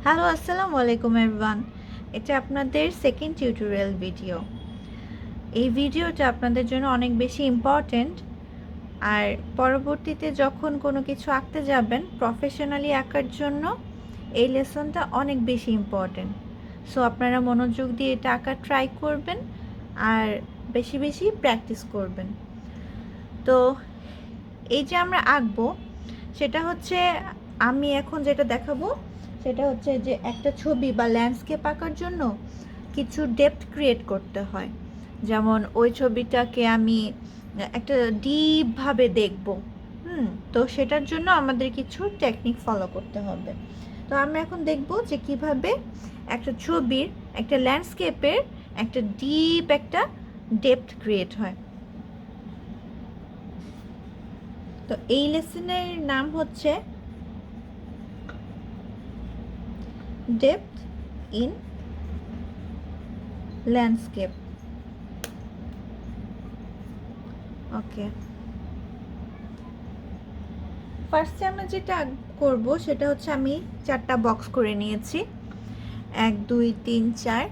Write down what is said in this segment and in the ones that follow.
Hello, আসসালামু আলাইকুম everyone. এটা আপনাদের সেকেন্ড টিউটোরিয়াল ভিডিও। এই ভিডিওটা আপনাদের জন্য অনেক বেশি ইম্পর্ট্যান্ট। আর পরবর্তীতে যখন কোনো কিছু আঁকতে যাবেন প্রফেশনালি আঁকার জন্য এই লেসনটা অনেক বেশি ইম্পর্ট্যান্ট। সো আপনারা মনোযোগ দিয়ে এটা আঁকার ট্রাই করবেন আর বেশি বেশি প্র্যাকটিস করবেন। তো এই যে আমরা আঁকবো সেটা হচ্ছে, আমি এখন যেটা দেখাবো সেটা হচ্ছে যে একটা ছবি বা ল্যান্ডস্কেপ আঁকার জন্য কিছু ডেপথ ক্রিয়েট করতে হয়। যেমন ওই ছবিটাকে আমি একটা ডিপভাবে দেখব। তো সেটার জন্য আমাদের কিছু টেকনিক ফলো করতে হবে। তো আমরা এখন দেখব যে কিভাবে একটা ছবির, একটা ল্যান্ডস্কেপের একটা ডিপ একটা ডেপথ ক্রিয়েট হয়। তো এই লেসনের নাম হচ্ছে ডেপথ ইন ল্যান্ডস্কেপ। ওকে, ফার্স্টে আমরা যেটা করব সেটা হচ্ছে আমি 4টা বক্স করে নিয়েছি, 1 2 3 4।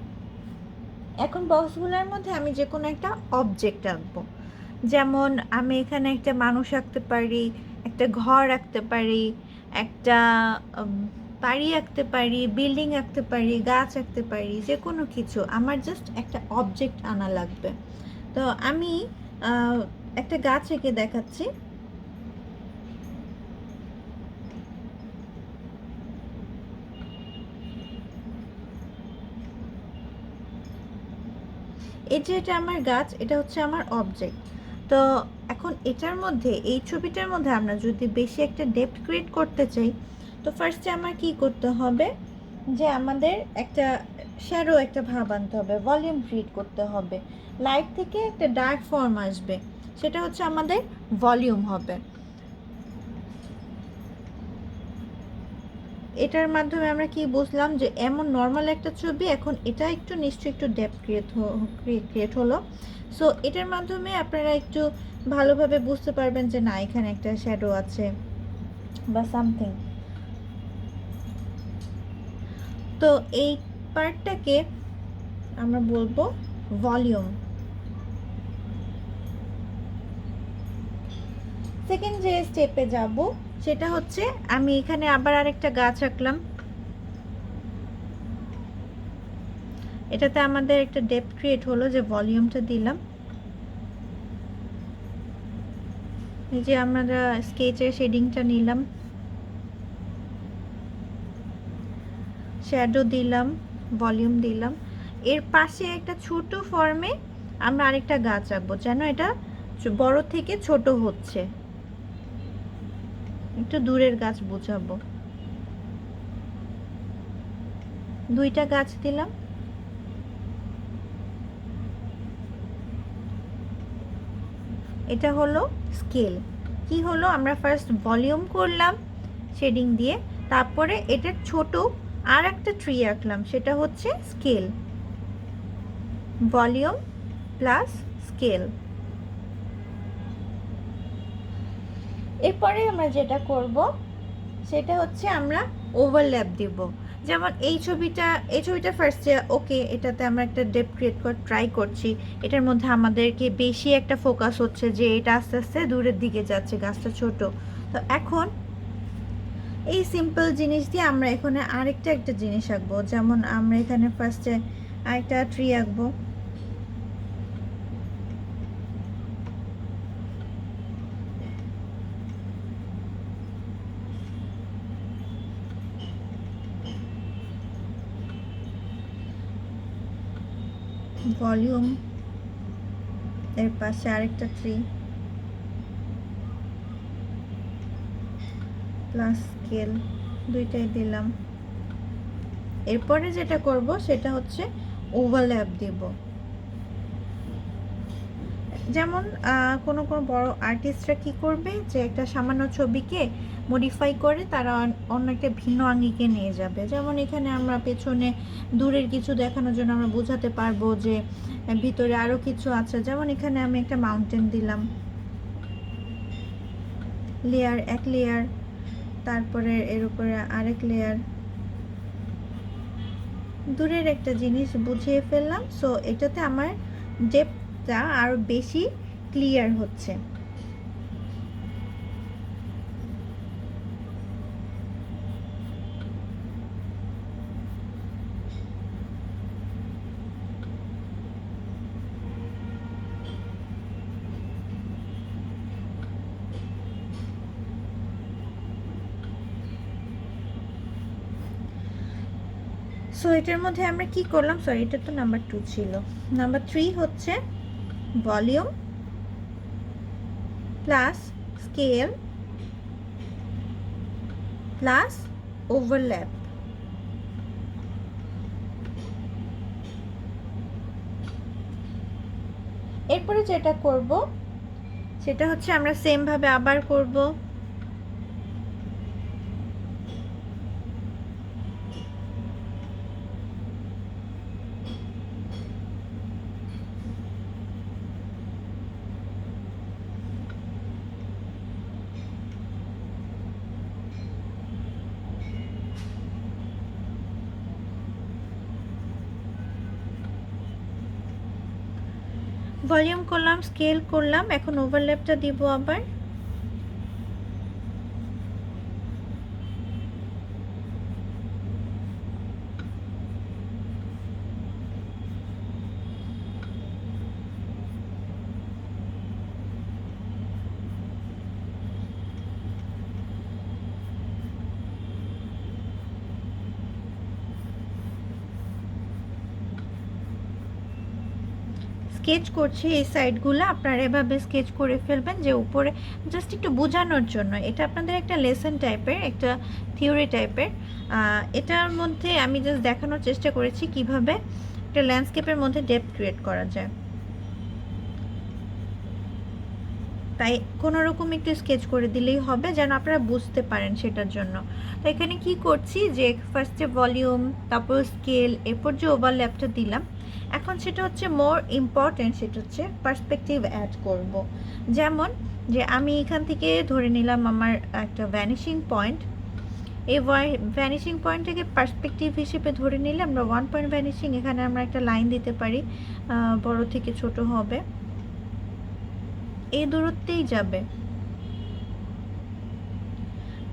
এখন বক্সগুলোর মধ্যে আমি যে কোনো একটা অবজেক্ট আঁকবো। যেমন আমি এখানে একটা মানুষ আঁকতে পারি, একটা ঘর আঁকতে পারি, একটা বাড়ি আঁকতে পারি, বিল্ডিং আঁকতে পারি, গাছ আঁকতে পারি, যে কোনো কিছু। আমার জাস্ট একটা অবজেক্ট আনা লাগবে। তো আমি একটা গাছ এঁকে দেখাচ্ছি। এই যে এটা আমার গাছ, এটা হচ্ছে আমার অবজেক্ট। তো এখন এটার মধ্যে, এই ছবিটার মধ্যে আমরা যদি বেশি একটা ডেপথ ক্রিয়েট করতে চাই, তো ফার্স্টে আমার কি করতে হবে যে আমাদের একটা শ্যাডো, একটা ভাব আনতে হবে, ভলিউম ক্রিয়েট করতে হবে। লাইট থেকে একটা ডার্ক ফর্ম আসবে, সেটা হচ্ছে আমাদের ভলিউম হবে। এটার মাধ্যমে আমরা কি বুঝলাম যে এমন নর্মাল একটা ছবি, এখন এটা একটু নিশ্চয়ই একটু ডেপথ ক্রিয়েট হলো। সো এটার মাধ্যমে আপনারা একটু ভালোভাবে বুঝতে পারবেন যে না, এখানে একটা শ্যাডো আছে বা সামথিং। তো এই পার্টটাকে আমরা বলবো ভলিউম। সেকেন্ড যে স্টেপে যাব সেটা হচ্ছে, আমি এখানে আবার আরেকটা গাছ আঁকলাম। এটাতে আমাদের একটা ডেপথ ক্রিয়েট হলো, যে ভলিউমটা দিলাম। এই যে আমরা স্কেচের শেডিংটা নিলাম, শ্যাডো দিলাম, ভলিউম দিলাম। এর পাশে একটা ছোট ফর্মে আমরা আরেকটা গাছ আঁকবো, যেন এটা বড় থেকে ছোট হচ্ছে, একটু দূরের গাছ বোঝাবো। 2টা গাছ দিলাম। এটা হলো স্কেল। কি হলো, আমরা ফার্স্ট ভলিউম করলাম শেডিং দিয়ে, তারপরে এটা ছোট আর একটা ট্রি আঁকলাম, সেটা হচ্ছে স্কেল। Volume plus scale. এরপরে আমরা যেটা করব সেটা হচ্ছে আমরা ওভারল্যাপ দিব। যেমন এই ছবিটা ফার্স্টে ওকে, এটাতে আমরা একটা ডেপথ ক্রিয়েট করে ট্রাই করছি। এটার মধ্যে আমাদেরকে বেশি একটা ফোকাস হচ্ছে যে এটা আস্তে আস্তে দূরের দিকে যাচ্ছে, গাছটা ছোট। তো এখন এই সিম্পল জিনিস দিয়ে আমরা এখানে একটা জিনিস আঁকবো। যেমন আমরা এখানে ফার্স্টে আরেকটা ট্রি আঁকবো। ভলিউম, এর পাশে আরেকটা ট্রি, প্লাস স্কেল, 2টাই দিলাম। এরপরে যেটা করব সেটা হচ্ছে ওভারল্যাপ দেব। যেমন কোনো বড় আর্টিস্টরা কি করবে, যে একটা সামান্য ছবিকে মডিফাই করে তারা অন্য একটা ভিন্ন আঙ্গিকে নিয়ে যাবে। যেমন এখানে আমরা পেছনে দূরের কিছু দেখানোর জন্য আমরা বোঝাতে পারবো যে ভিতরে আরও কিছু আছে। যেমন এখানে আমি একটা মাউন্টেন দিলাম, লেয়ার, এক লেয়ার, তারপরে এর উপরে আরেক লেয়ার, দূরের একটা জিনিস বুঝিয়ে ফেললাম। সো এটাতে আমার ডেপথটা আরও বেশি ক্লিয়ার হচ্ছে। সো এটার মধ্যে আমরা কি করলাম, সরি এটা তো নাম্বার 2 ছিল। নাম্বার 3 হচ্ছে volume plus scale plus overlap. এরপরে যেটা করব সেটা হচ্ছে আমরা সেম ভাবে আবার করব। ভলিউম করলাম, স্কেল করলাম, এখন ওভারল্যাপটা দিব আবার। স্কেচ করছি এই সাইডগুলো, আপনারা এভাবে স্কেচ করে ফেলবেন যে উপরে, জাস্ট একটু বোঝানোর জন্য। এটা আপনাদের একটা লেসন টাইপের, একটা থিওরি টাইপের। এটার মধ্যে আমি জাস্ট দেখানোর চেষ্টা করেছি কিভাবে একটা ল্যান্ডস্কেপের মধ্যে ডেপথ ক্রিয়েট করা যায়। তাই কোনো রকম একটু স্কেচ করে দিলেই হবে, যেন আপনারা বুঝতে পারেন সেটার জন্য। তো এখানে কি করছি যে ফার্স্টে ভলিউম, তারপর স্কেল, এরপর যে ওভারল্যাপটা দিলাম, এখন সেটা হচ্ছে মোর ইম্পর্টেন্ট, সেটা হচ্ছে পার্সপেক্টিভ অ্যাড করব। যেমন যে আমি এখান থেকে ধরে নিলাম আমার একটা ভ্যানিশিং পয়েন্ট, এই ভ্যানিশিং পয়েন্টটাকে পার্সপেক্টিভ হিসেবে ধরে নিলে আমরা 1 পয়েন্ট ভ্যানিশিং, এখানে আমরা একটা লাইন দিতে পারি, বড় থেকে ছোট হবে, এই দূরত্বেই যাবে।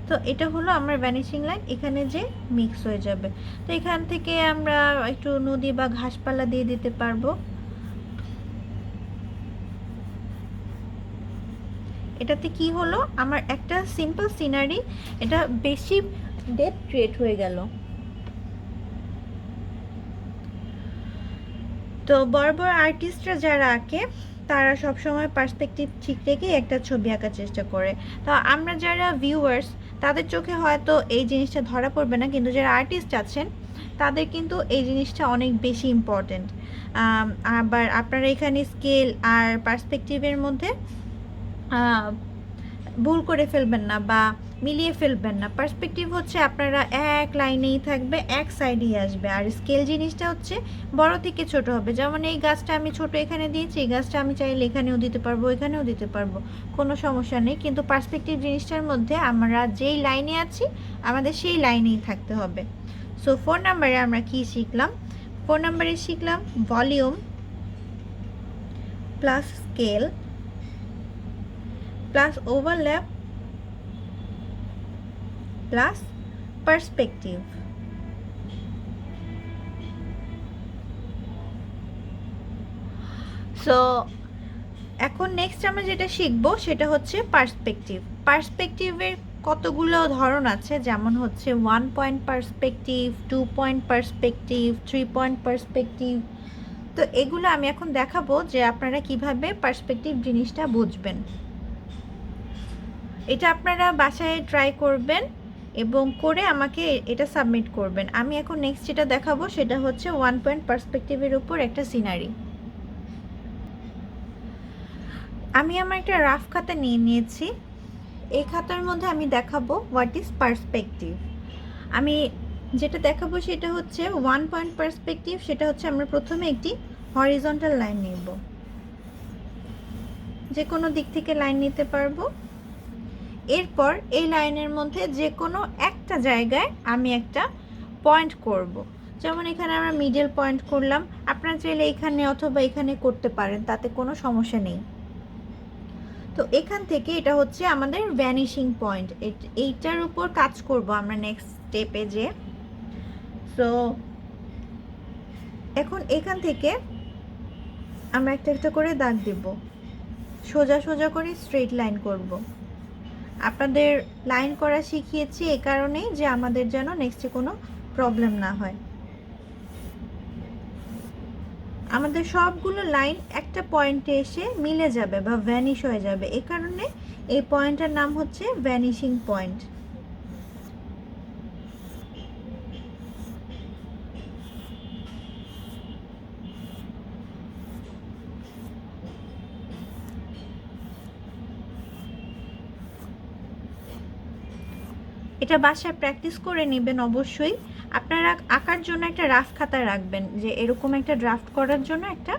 তো এটা হলো আমার ভ্যানিশিং লাইন, এখানে যে মিক্স হয়ে যাবে। তো এখান থেকে আমরা একটু নদী বা ঘাসপালা দিয়ে দিতে পারবো। এটাতে কি হলো, আমার একটা সিম্পল সিনারি, এটা বেশি ডেপথ ক্রিয়েট হয়ে গেল। তো বড় বড় আর্টিস্টরা যারা আঁকে তারা সবসময় পার্সপেক্টিভ ঠিক রেখে একটা ছবি আঁকার চেষ্টা করে। তো আমরা যারা ভিউয়ার্স, তাদের চোখে হয়তো এই জিনিসটা ধরা পড়বে না, কিন্তু যারা আর্টিস্ট আছেন তাদের কিন্তু এই জিনিসটা অনেক বেশি ইম্পর্টেন্ট। আবার আপনারা এখানে স্কেল আর পার্সপেক্টিভের মধ্যে ভুল করে ফেলবেন না বা মিলিয়ে ফেলবেন না। পার্সপেক্টিভ হচ্ছে আপনারা এক লাইনেই থাকবে, এক সাইডেই আসবে, আর স্কেল জিনিসটা হচ্ছে বড় থেকে ছোট হবে। যেমন এই গাছটা আমি ছোট এখানে দিয়েছি, এই গাছটা আমি চাইলে এখানেও দিতে পারবো, এখানেও দিতে পারবো, কোনো সমস্যা নেই। কিন্তু পার্সপেক্টিভ জিনিসটার মধ্যে আমরা যেই লাইনে আছি আমাদের সেই লাইনেই থাকতে হবে। সো 4 নাম্বারে আমরা কি শিখলাম? 4 নাম্বারে শিখলাম volume plus scale plus overlap plus perspective. So এখন নেক্সট আমরা যেটা শিখবো সেটা হচ্ছে পার্সপেক্টিভ। পার্সপেক্টিভের কতগুলো ধরন আছে, যেমন হচ্ছে 1 point perspective, 2 point perspective, 3 point perspective. তো এগুলো আমি এখন দেখাবো যে আপনারা কিভাবে পার্সপেক্টিভ জিনিসটা বুঝবেন। এটা আপনারা বাসায় ট্রাই করবেন এবং করে আমাকে এটা সাবমিট করবেন। আমি এখন নেক্সট যেটা দেখাবো সেটা হচ্ছে 1 পয়েন্ট পার্সপেক্টিভের উপর একটা সিনারি। আমি আমার একটা রাফ খাতা নিয়ে নিয়েছি, এই খাতার মধ্যে আমি দেখাবো হোয়াট ইজ পার্সপেক্টিভ। আমি যেটা দেখাবো সেটা হচ্ছে 1 পয়েন্ট পার্সপেক্টিভ। সেটা হচ্ছে আমরা প্রথমে একটি হরিজন্টাল লাইন নেব, যে কোনো দিক থেকে লাইন নিতে পারবো। এরপর এই লাইনের মধ্যে যে কোনো একটা জায়গায় আমি একটা পয়েন্ট করব। যেমন এখানে আমরা মিডল পয়েন্ট করলাম, আপনারা চাইলে এখানে অথবা এখানে করতে পারেন, তাতে কোনো সমস্যা নেই। তো এখান থেকে এটা হচ্ছে আমাদের ভ্যানিশিং পয়েন্ট, এইটার উপর কাজ করব আমরা নেক্সট স্টেপে যে। সো এখন এখান থেকে আমরা একটা একটা করে দাগ দেব, সোজা সোজা করে স্ট্রেট লাইন করব। আপনাদের লাইন করা শিখিয়েছি এই কারণেই যে আমাদের যেন নেক্সটে কোনো প্রবলেম না হয়। আমাদের সবগুলো লাইন একটা পয়েন্টে এসে মিলে যাবে বা ভ্যানিশ হয়ে যাবে, এই কারণে এই পয়েন্টটার নাম হচ্ছে ভ্যানিশিং পয়েন্ট। এটা বাসায় প্র্যাকটিস করে নেবেন অবশ্যই। আপনারা আঁকার জন্য একটা রাফ খাতা রাখবেন, যে এরকম একটা ড্রাফট করার জন্য একটা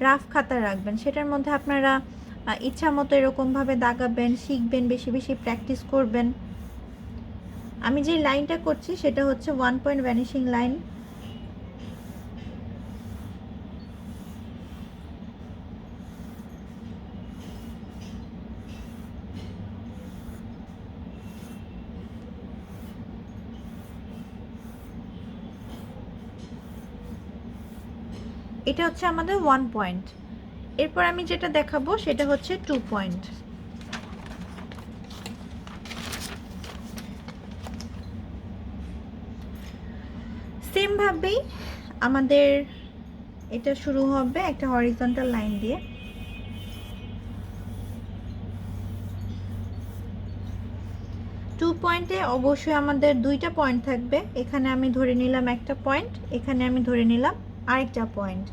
রাফ খাতা রাখবেন, সেটার মধ্যে আপনারা ইচ্ছা মতো এরকমভাবে দাগাবেন, শিখবেন, বেশি বেশি প্র্যাকটিস করবেন। আমি যে লাইনটা করছি সেটা হচ্ছে 1 পয়েন্ট ভ্যানিশিং লাইন। এটা হচ্ছে আমাদের 1 পয়েন্ট। এরপর আমি যেটা দেখাবো সেটা হচ্ছে 2 পয়েন্ট। সেম ভাবেই আমাদের এটা শুরু হবে একটা হরিজন্টাল লাইন দিয়ে। 2 পয়েন্টে অবশ্যই আমাদের দুইটা পয়েন্ট থাকবে। এখানে আমি ধরে নিলাম একটা পয়েন্ট, এখানে আমি ধরে নিলাম আরেকটা পয়েন্ট।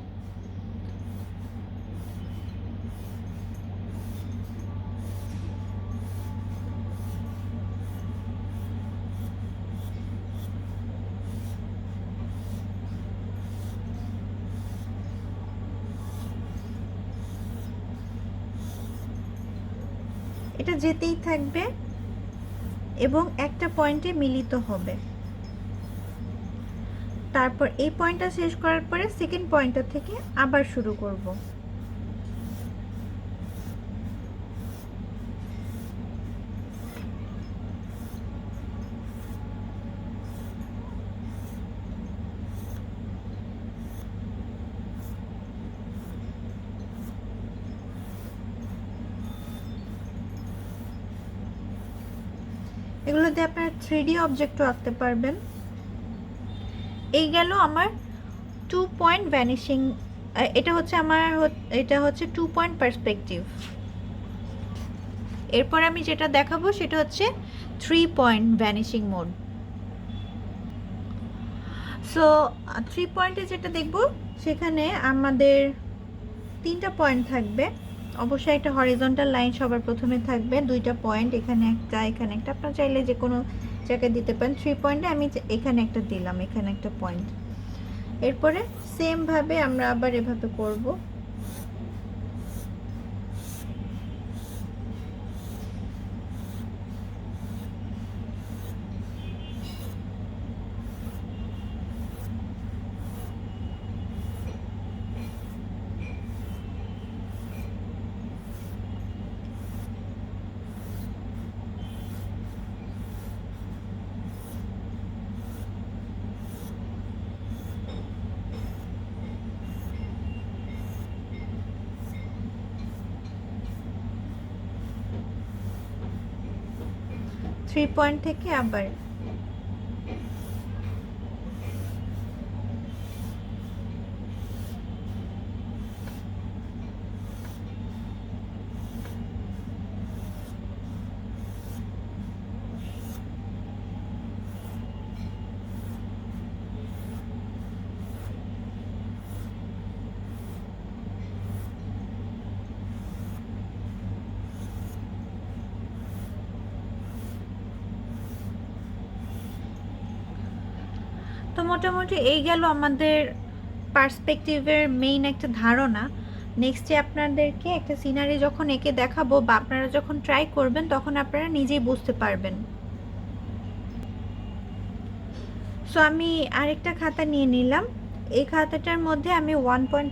এটা যেতেই থাকবে এবং একটা পয়েন্টে মিলিত হবে। তারপর এই পয়েন্টটা শেষ করার পরে সেকেন্ড পয়েন্টটা থেকে আবার শুরু করব। এগুলো দিয়ে আপনারা 3D অবজেক্টও আঁকতে পারবেন। এই গেল আমার 2 পয়েন্ট ভ্যানিশিং, এটা হচ্ছে 2 পয়েন্ট পার্সপেক্টিভ। এরপর আমি যেটা দেখাবো সেটা হচ্ছে 3 পয়েন্ট ভ্যানিশিং মোড। সো 3 পয়েন্টে যেটা দেখব সেখানে আমাদের 3টা পয়েন্ট থাকবে। অবশ্যই একটা হরিজন্টাল লাইন সবার প্রথমে থাকবে, 2টা পয়েন্ট, এখানে একটা এখানে একটা, আপনারা চাইলে যে কোনো জায়গায় দিতে পারেন। 3 পয়েন্টে আমি এখানে একটা দিলাম, এখানে একটা পয়েন্ট। এরপরে সেম ভাবে আমরা আবার এভাবে করব। থ্রি পয়েন্ট থেকে আবার তো মোটামুটি এই গেল আমাদের পার্সপেক্টিভের মেইন একটা ধারণা। নেক্সটে আপনাদেরকে একটা সিনারি যখন এঁকে দেখাবো বা আপনারা যখন ট্রাই করবেন তখন আপনারা নিজেই বুঝতে পারবেন। সো সো আমি আরেকটা খাতা নিয়ে নিলাম। এই খাতাটার মধ্যে আমি ওয়ান পয়েন্ট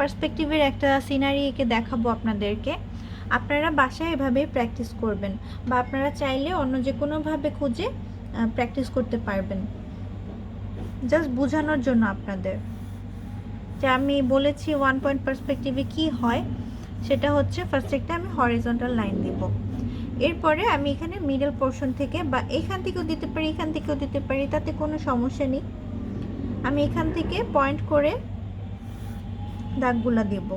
পার্সপেক্টিভের একটা সিনারি এঁকে দেখাবো আপনাদেরকে। আপনারা বাসায় এভাবেই প্র্যাকটিস করবেন, বা আপনারা চাইলে অন্য যে কোনোভাবে খুঁজে প্র্যাকটিস করতে পারবেন। জাস্ট বোঝানোর জন্য আপনাদের যে আমি বলেছি ওয়ান পয়েন্ট পার্সপেক্টিভে কী হয়। সেটা হচ্ছে ফার্স্ট একটা আমি হরিজন্টাল লাইন দিব, এরপরে আমি এখানে মিডল পোর্শন থেকে, বা এখান থেকেও দিতে পারি এখান থেকেও দিতে পারি, তাতে কোনো সমস্যা নেই। আমি এখান থেকে পয়েন্ট করে দাগগুলা দেব।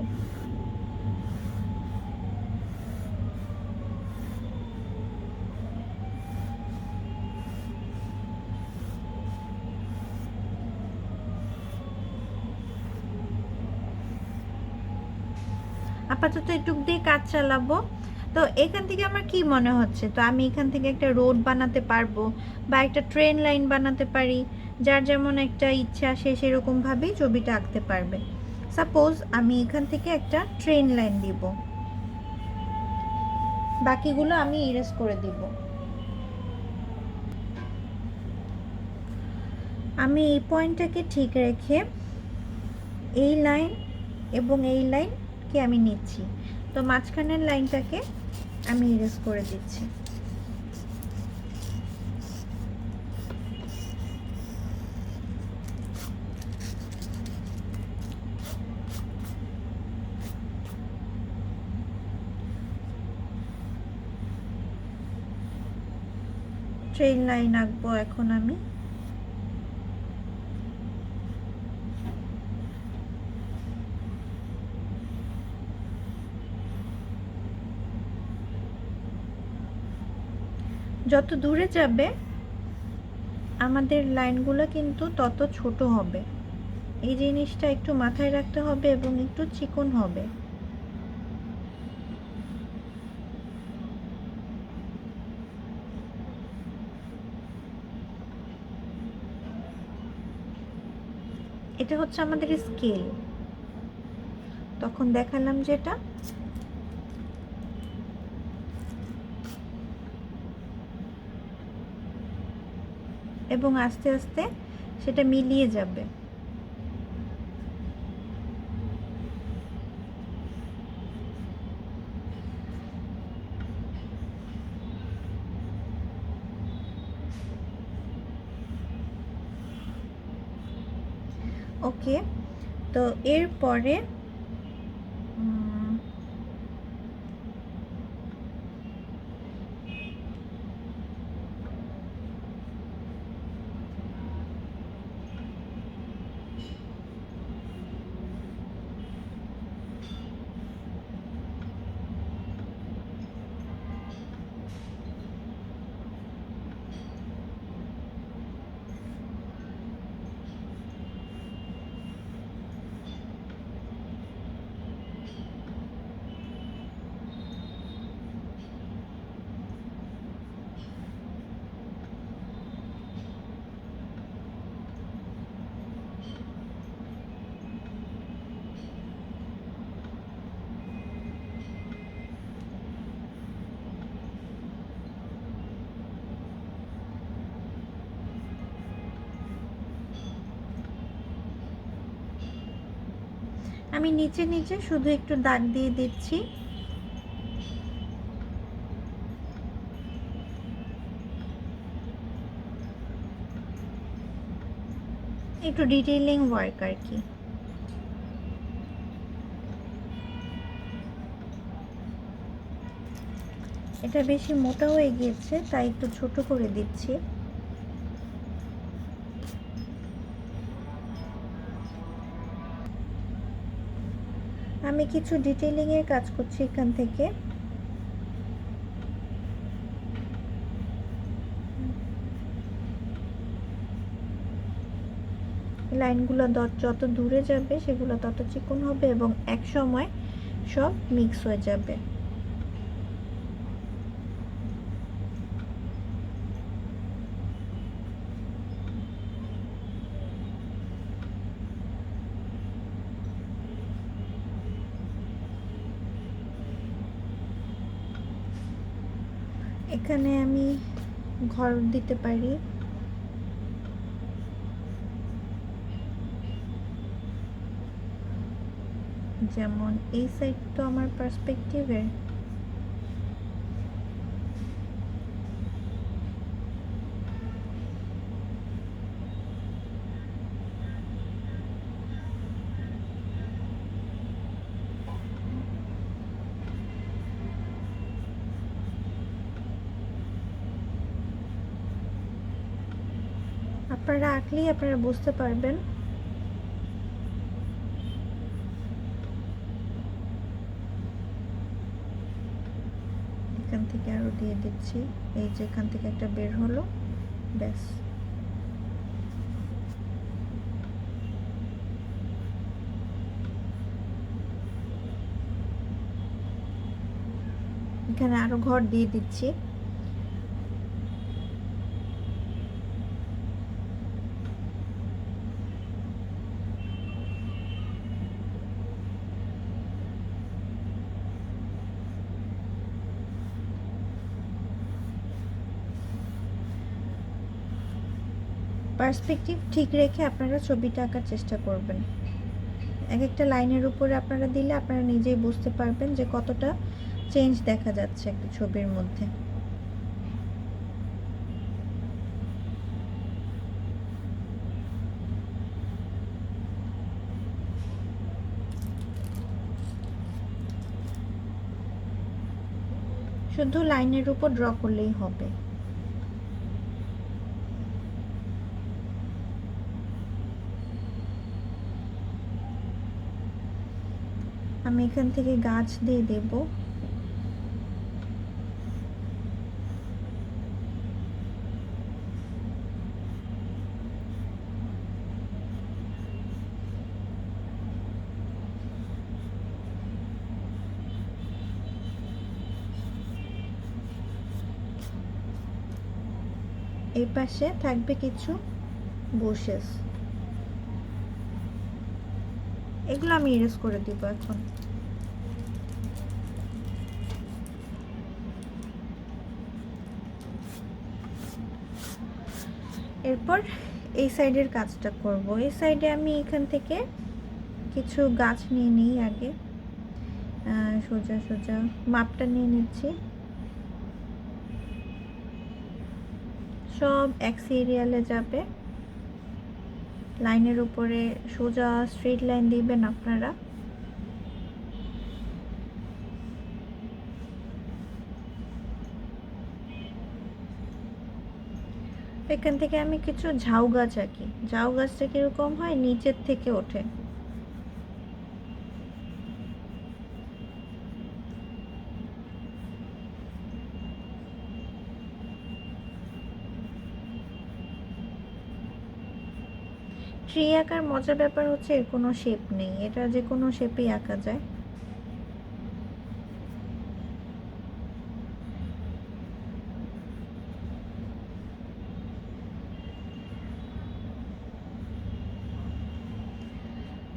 আপাতত একটু দিয়ে কাজ চালাবো। তো এখান থেকে আমার কি মনে হচ্ছে, তো আমি এখান থেকে একটা রোড বানাতে পারবো, বা একটা ট্রেন লাইন বানাতে পারি। যার যেমন একটা ইচ্ছা সে সেরকমভাবেই ছবিটা আঁকতে পারবে। সাপোজ আমি এখান থেকে একটা ট্রেন লাইন দিব, বাকিগুলো আমি ইরেজ করে দিব। আমি এই পয়েন্টটাকে ঠিক রেখে এই লাইন এবং এই লাইনকে আমি নিচ্ছি, তো মাঝখানের লাইনটাকে আমি ইরেজ করে দিচ্ছি। ট্রেন লাইন আঁকবো এখন আমি। যত দূরে যাবে আমাদের লাইনগুলো কিন্তু তত ছোট হবে। এই জিনিসটা একটু মাথায় রাখতে হবে এবং একটু চিকন হবে। এটা হচ্ছে আমাদের স্কেল, তখন দেখালাম যেটা। এবং আস্তে আস্তে সেটা মিলিয়ে যাবে। ওকে, তো এরপরে আমি নিচে নিচে শুধু একটু দাগ দিয়ে দিচ্ছি। একটু ডিটেইলিং ওয়ার্ক আর কি। এটা বেশি মোটা হয়ে গিয়েছে তাই একটু ছোট করে দিচ্ছি। আমি কিছু ডিটেইলিং এর কাজ করছি এখান থেকে। লাইনগুলো যত দূরে যাবে সেগুলো তত চিকন হবে এবং এক সময় সব মিক্স হয়ে যাবে। এখানে আমি ঘর দিতে পারি। যেমন এই সাইড তো আমার পার্সপেক্টিভের, আপনারা আঁকলেই আপনারা বুঝতে পারবেন। এখান থেকে আরো দিয়ে দিচ্ছি, এই যে এখান থেকে একটা বের হলো, ব্যাস। এখানে আরো ঘর দিয়ে দিচ্ছি। পার্সপেক্টিভ ঠিক রেখে আপনারা ছবিটা আঁকার চেষ্টা করবেন। এক একটা লাইনের উপরে আপনারা দিলে আপনারা নিজেই বুঝতে পারবেন যে কতটা চেঞ্জ দেখা যাচ্ছে একটা ছবির মধ্যে। শুধু লাইনের উপর ড্র করলেই হবে। আমি এখান থেকে গাছ দিয়ে দেব। এই পাশে থাকবে কিছু বুশেস, এগুলো আমি ইরেজ করে দিব এখন। এরপর এই সাইডের কাজটা করব। এই সাইডে আমি এখান থেকে কিছু গাছ নিয়ে নিই আগে, সোজা সোজা মাপটা নিয়ে নিচ্ছি। সব এক সিরিয়ালে যাবে, লাইনের উপরে সোজা স্ট্রেট লাইন দিবেন আপনারা। এখান থেকে আমি কিছু ঝাউ গাছ আঁকি। ঝাউ গাছটা কিরকম হয়, নিচের থেকে ওঠে। ট্রি আঁকার মজার ব্যাপার হচ্ছে এর কোনো শেপ নেই, এটা যে কোনো শেপেই আঁকা যায়।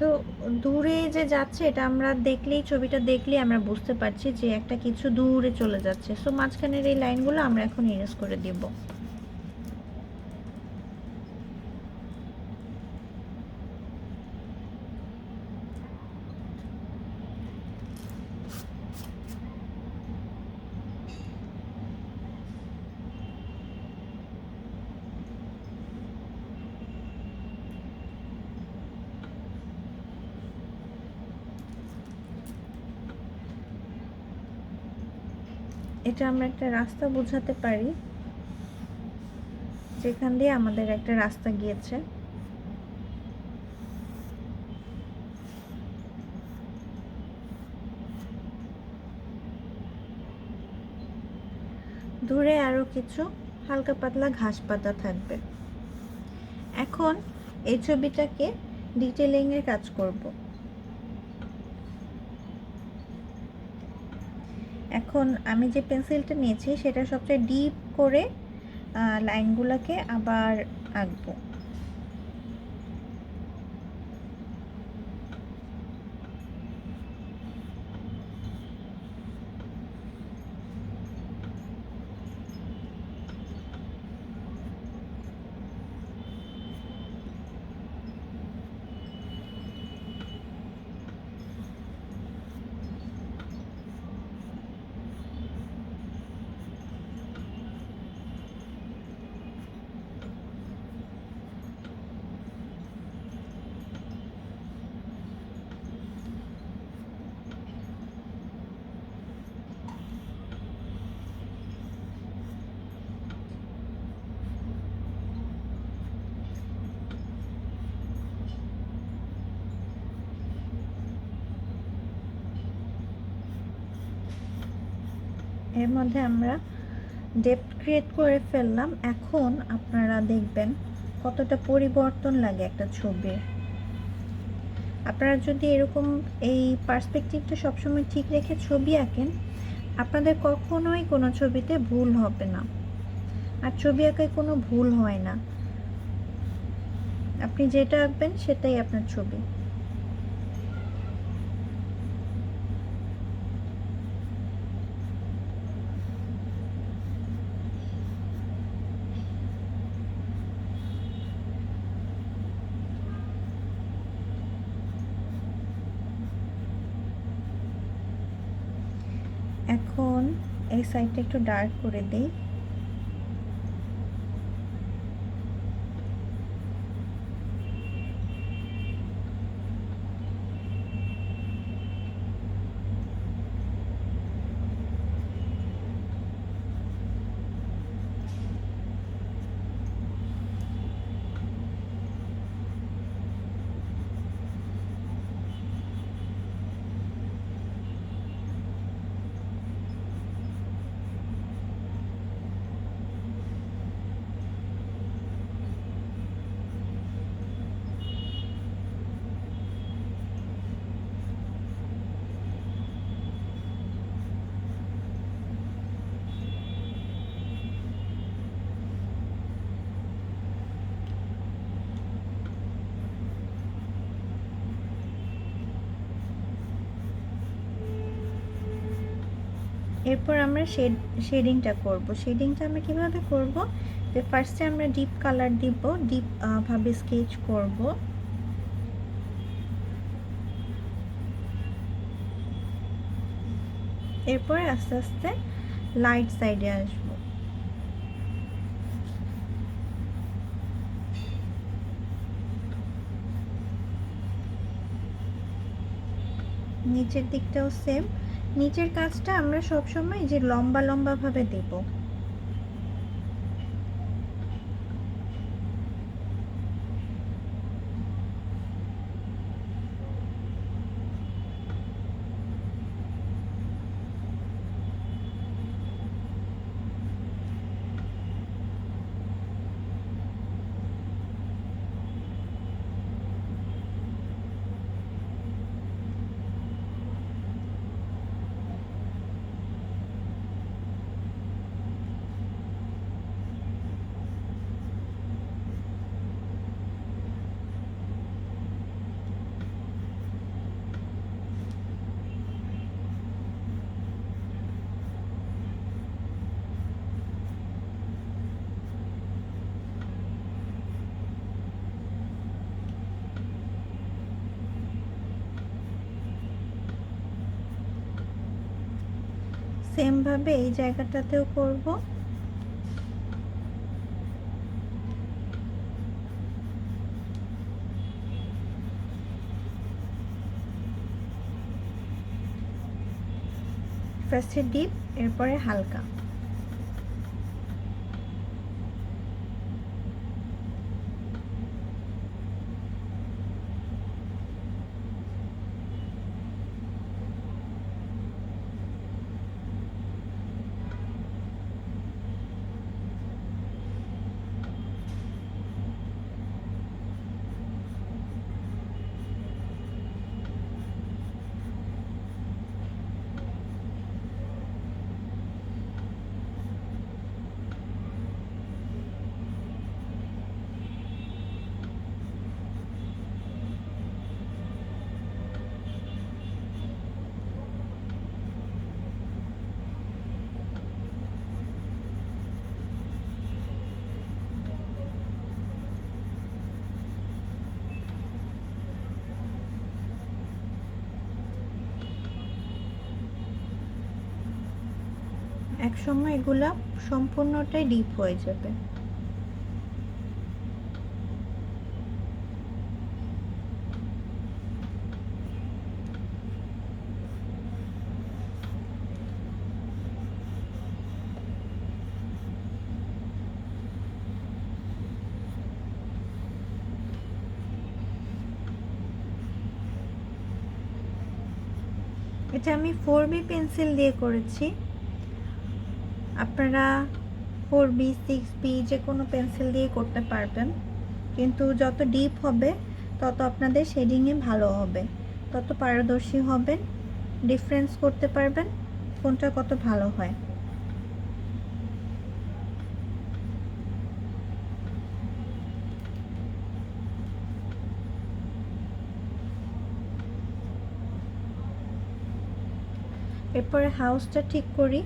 তো দূরে যে যাচ্ছে এটা আমরা দেখলেই, ছবিটা দেখলেই আমরা বুঝতে পারছি যে একটা কিছু দূরে চলে যাচ্ছে। সো মাঝখানের এই লাইনগুলো আমরা এখন ইরেজ করে দিব। এটা আমরা একটা রাস্তা বোঝাতে পারি, যেখান দিয়ে আমাদের একটা রাস্তা গিয়েছে। দূরে আরো কিছু হালকা পাতলা ঘাস পাতা থাকবে। এখন এই ছবিটাকে ডিটেলিং এর কাজ করব। এখন আমি যে পেন্সিলটা নিয়েছি সেটা সবচেয়ে ডিপ করে লাইনগুলোকে আবার আঁকবো। এর মধ্যে আমরা ডেপথ ক্রিয়েট করে ফেললাম। এখন আপনারা দেখবেন কতটা পরিবর্তন লাগে একটা ছবির। আপনারা যদি এরকম এই পার্সপেক্টিভটা সবসময় ঠিক রেখে ছবি আঁকেন, আপনাদের কখনোই কোনো ছবিতে ভুল হবে না। আর ছবি আঁকায় কোনো ভুল হয় না, আপনি যেটা আঁকবেন সেটাই আপনার ছবি। এখন এই সাইডটা একটু ডার্ক করে দিই। এরপর আমরা শেডিংটা করব। শেডিংটা আমরা কিভাবে করব, যে ফার্স্টে আমরা ডিপ কালার দিব, ডিপ ভাবে স্কেচ করব। এরপর আস্তে আস্তে লাইট সাইডে আসব। নিচের দিকটাও সেম। নিচের কাজটা আমরা সবসময় যে লম্বা লম্বা ভাবে দেব। সেম ভাবে এই জায়গাটাতেও করব। ফার্স্টে ডিপ, এরপরে হালকা। একসময় এগুলা সম্পূর্ণটাই ডিপ হয়ে যাবে। এটা আমি 4B পেন্সিল দিয়ে করেছি। আপনারা 4B 6B যে কোনো পেন্সিল দিয়ে করতে পারবেন, কিন্তু যত ডিপ হবে তত আপনাদের শেডিংয়ে ভালো হবে, তত পারদর্শী হবেন, ডিফারেন্স করতে পারবেন কোনটা কত ভালো হয়। এরপরে হাউসটা ঠিক করি।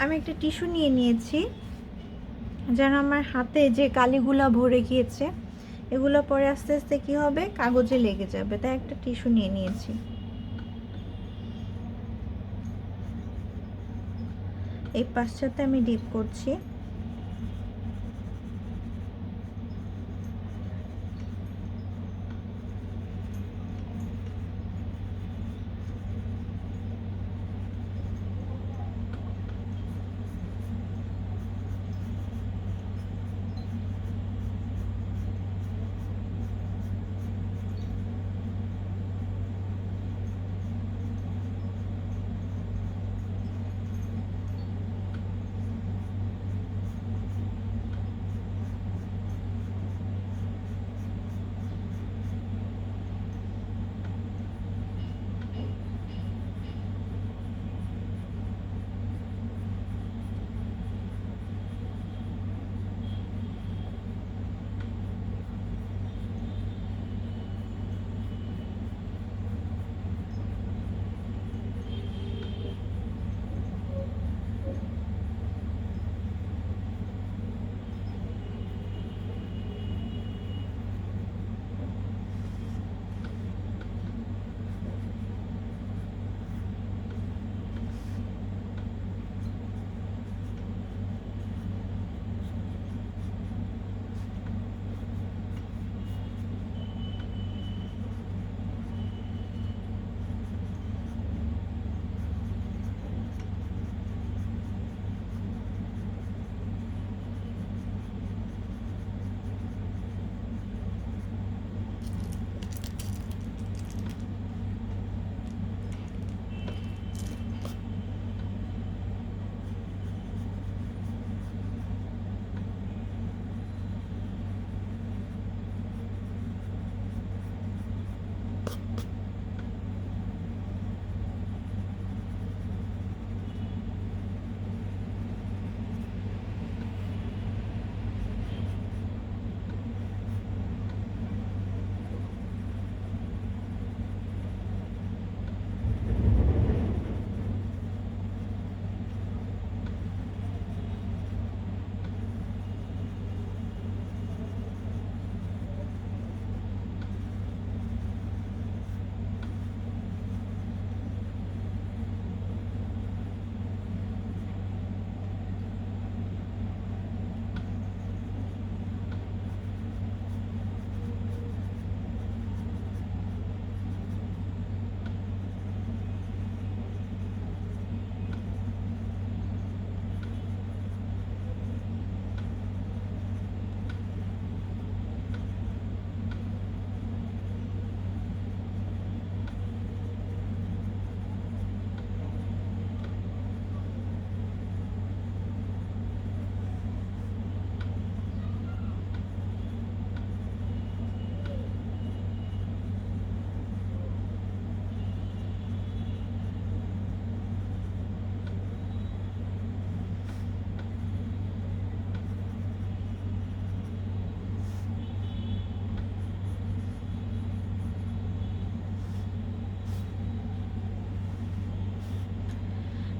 আমি একটা টিস্যু নিয়ে নিয়েছি, যেন আমার হাতে যে কালিগুলা ভরে গিয়েছে এগুলো পরে আস্তে আস্তে কি হবে, কাগজে লেগে যাবে, তাই একটা টিস্যু নিয়ে নিয়েছি। এই পাশটাতে আমি ডিপ করছি।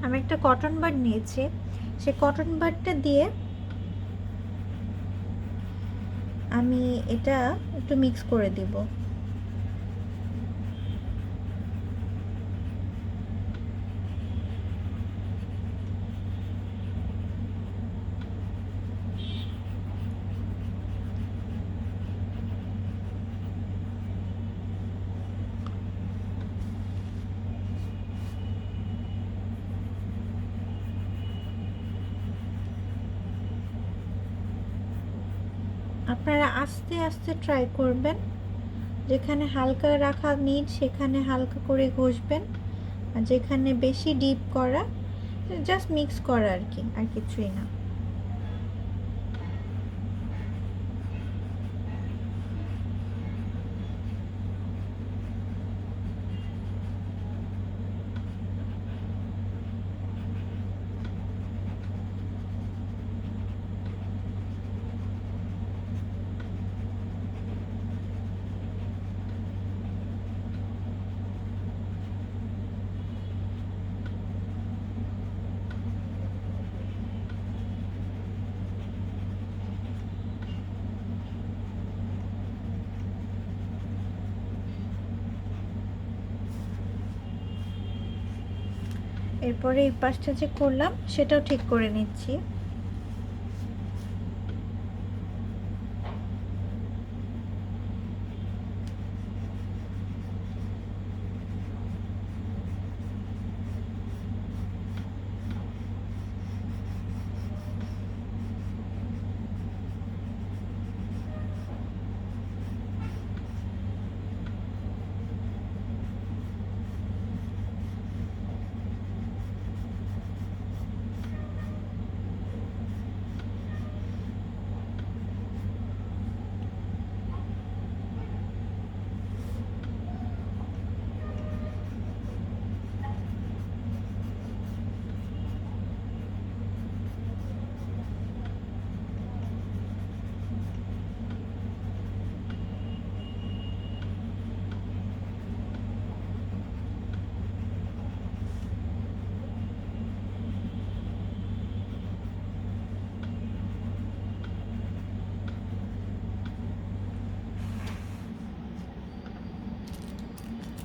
আমি একটা কটন বাড নিয়েছি, সেই কটন বাডটা দিয়ে আমি এটা একটু মিক্স করে দিব। আপনারা আস্তে আস্তে ট্রাই করবেন, যেখানে হালকা রাখা নিট সেখানে হালকা করে ঘষবেন, আর যেখানে বেশি ডিপ করা জাস্ট মিক্স করা আর কি, আর কিছুই না। এরপরে এই পাশটা যে করলাম সেটাও ঠিক করে নিচ্ছি।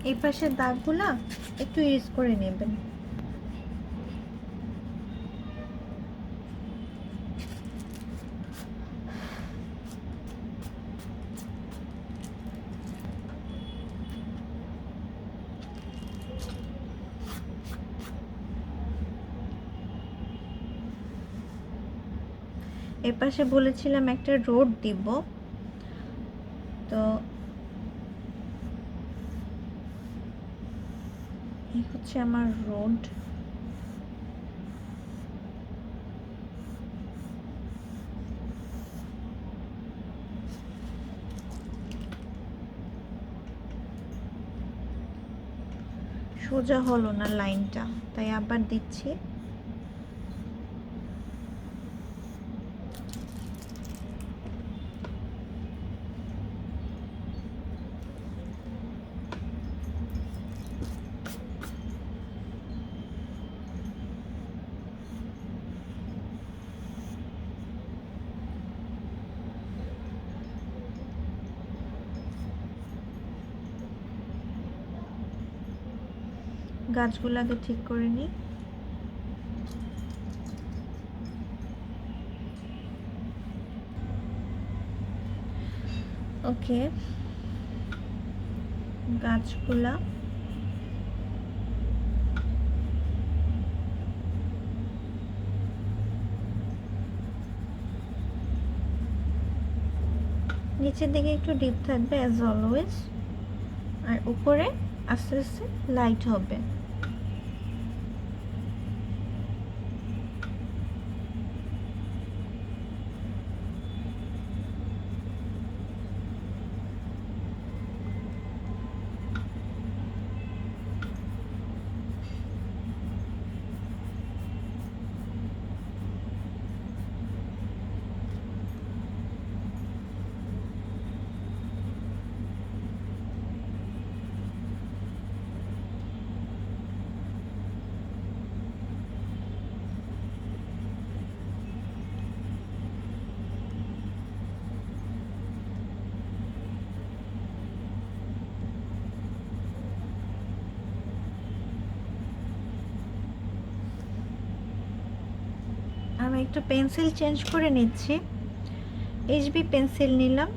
এই পাশের দাগগুলা একটু ইরেজ করে নেবেন। এপাশে বলেছিলাম একটা রোড দিব, তো এই হচ্ছে আমার রোড। সোজা হলো না লাইনটা, তাই আবার দিচ্ছি। গাছগুলাকে ঠিক করে নিই। ওকে, গাছগুলা নিচের দিকে একটু ডিপ থাকবে অ্যাজ অলওয়েজ, আর উপরে আস্তে আস্তে লাইট হবে। একটু পেন্সিল চেঞ্জ করে নিচ্ছি। এইচবি পেন্সিল নিলাম,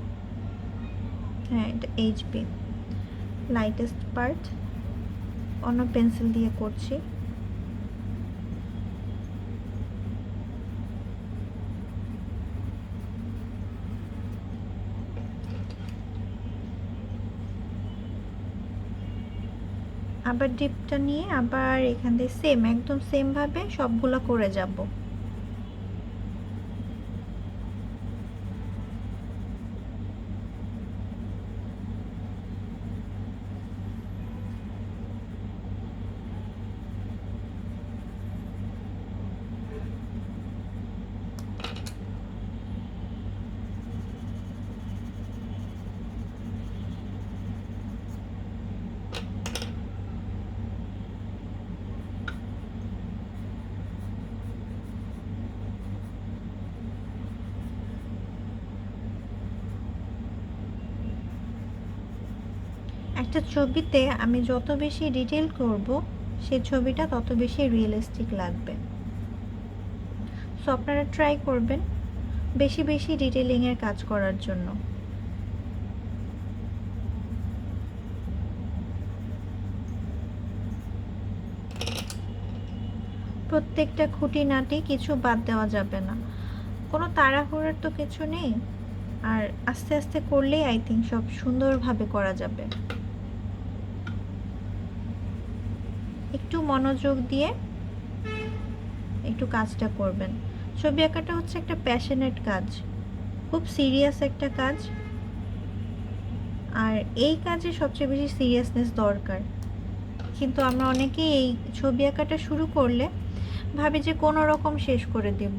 হ্যাঁ এটা এইচবি লাইটেস্ট পার্ট, অন্য পেন্সিল দিয়ে করছি। আবার ডিপটা নিয়ে আবার এখান থেকে সেম একদম সেম ভাবে সবগুলো করে যাব। একটা ছবিতে আমি যত বেশি ডিটেল করব সেই ছবিটা তত বেশি রিয়েলিস্টিক লাগবে। সো আপনারা ট্রাই করবেন বেশি বেশি ডিটেলিংয়ের কাজ করার জন্য। প্রত্যেকটা খুঁটিনাটি কিছু বাদ দেওয়া যাবে না, কোনো তাড়াহুড়োর তো কিছু নেই, আর আস্তে আস্তে করলেই আই থিঙ্ক সব সুন্দরভাবে করা যাবে। একটু মনোযোগ দিয়ে একটু কাজটা করবেন। ছবি আঁকাটা হচ্ছে একটা প্যাশনেট কাজ, খুব সিরিয়াস একটা কাজ, আর এই কাজে সবচেয়ে বেশি সিরিয়াসনেস দরকার। কিন্তু আমরা অনেকেই এই ছবি আঁকাটা শুরু করলে ভাবি যে কোনো রকম শেষ করে দেব।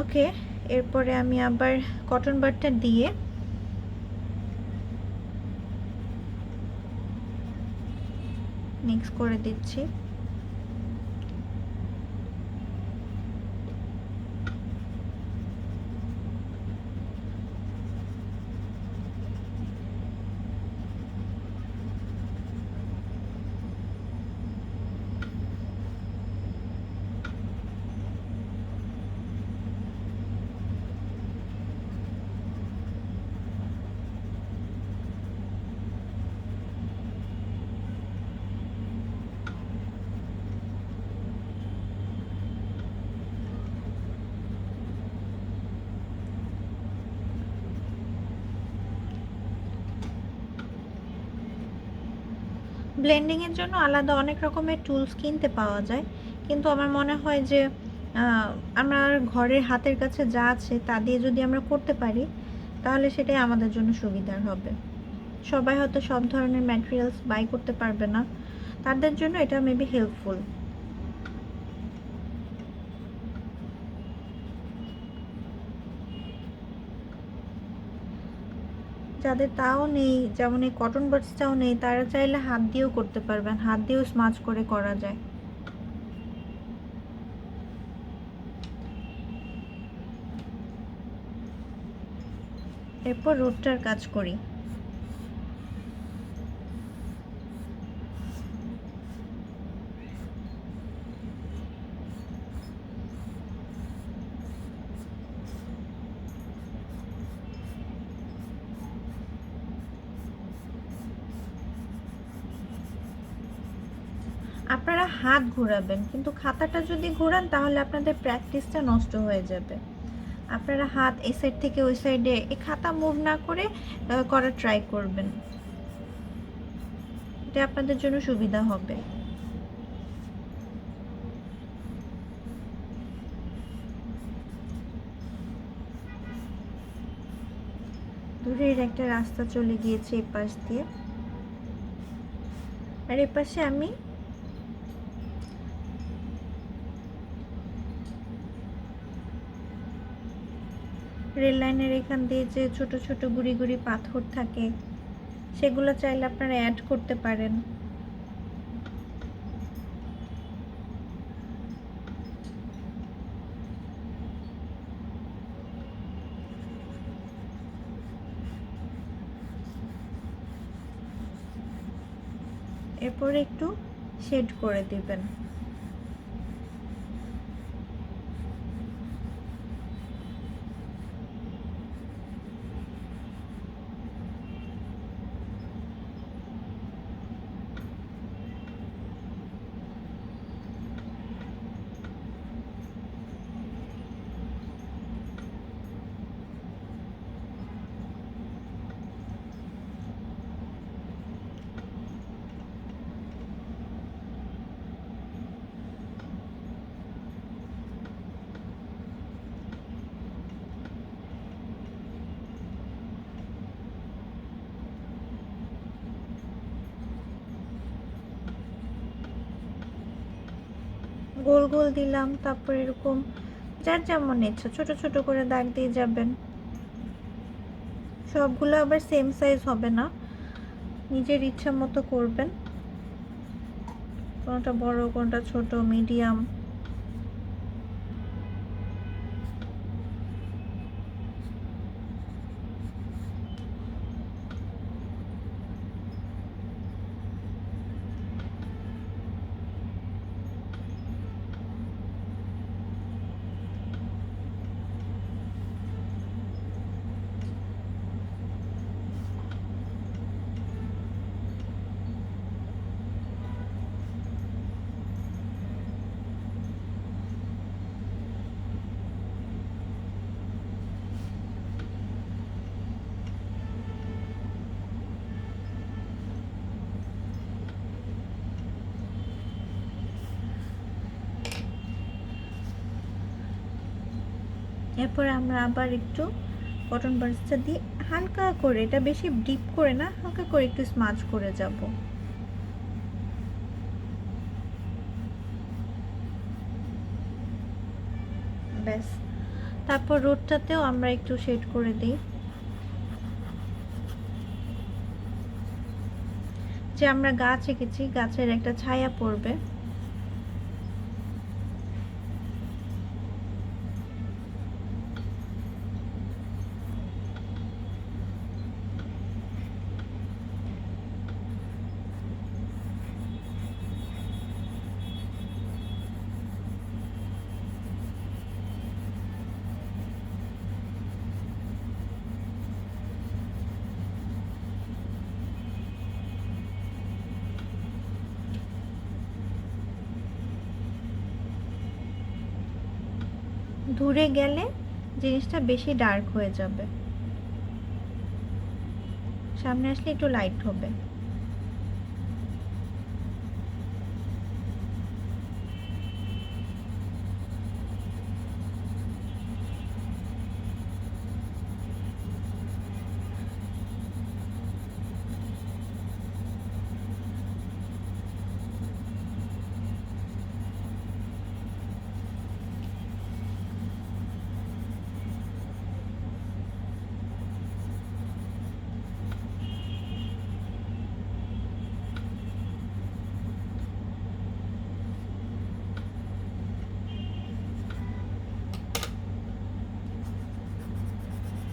ওকে, এরপরে আমি আবার কটন বাডটা দিয়ে মিক্স করে দিচ্ছি। ব্লেন্ডিংয়ের জন্য আলাদা অনেক রকমের টুলস কিনতে পাওয়া যায়, কিন্তু আমার মনে হয় যে আমার ঘরের হাতের কাছে যা আছে তা দিয়ে যদি আমরা করতে পারি তাহলে সেটাই আমাদের জন্য সুবিধার হবে। সবাই হয়তো সব ধরনের ম্যাটেরিয়ালস বাই করতে পারবে না, তাদের জন্য এটা মেবি হেল্পফুল। যাদের তাও নেই, যেমন এই কটন বাডসটাও নেই, তারা চাইলে হাত দিয়েও করতে পারবেন, হাত দিয়েও স্মাচ করে করা যায়। এরপর রুটটার কাজ করি। আপনারা হাত ঘোরাবেন, কিন্তু খাতাটা যদি ঘোরান তাহলে আপনাদের প্র্যাকটিসটা নষ্ট হয়ে যাবে। আপনারা হাত এই সাইড থেকে ওই সাইডে এই খাতা মুভ না করে করার ট্রাই করবেন, এটা আপনাদের জন্য সুবিধা হবে। দূরের একটা রাস্তা চলে গিয়েছে এই পাশ দিয়ে, আর এ পাশে আমি রেল লাইনের এখান দিয়ে যে ছোট ছোট গুড়ি গুড়ি পাথর থাকে সেগুলো চাইলে আপনারা অ্যাড করতে পারেন। এরপরে একটু শেড করে দিবেন। গোল গোল দিলাম, তারপর এরকম যার যেমন ইচ্ছা ছোট ছোট করে দাগ দিয়ে যাবেন। সবগুলো আবার সেম সাইজ হবে না, নিজের ইচ্ছা মতো করবেন, কোনটা বড় কোনটা ছোট মিডিয়াম। এরপর আমরা আবার একটু কটন বাডসটা দিয়ে হালকা করে, এটা বেশি ডিপ করে না, হালকা করে একটু স্মাচ করে যাব। ব্যাস, তারপর রোডটাতেও আমরা একটু শেড করে দিই। যে আমরা গাছ এঁকেছি, গাছের একটা ছায়া পড়বে। দূরে গেলে জিনিসটা বেশি ডার্ক হয়ে যাবে, সামনে আসলে একটু লাইট হবে।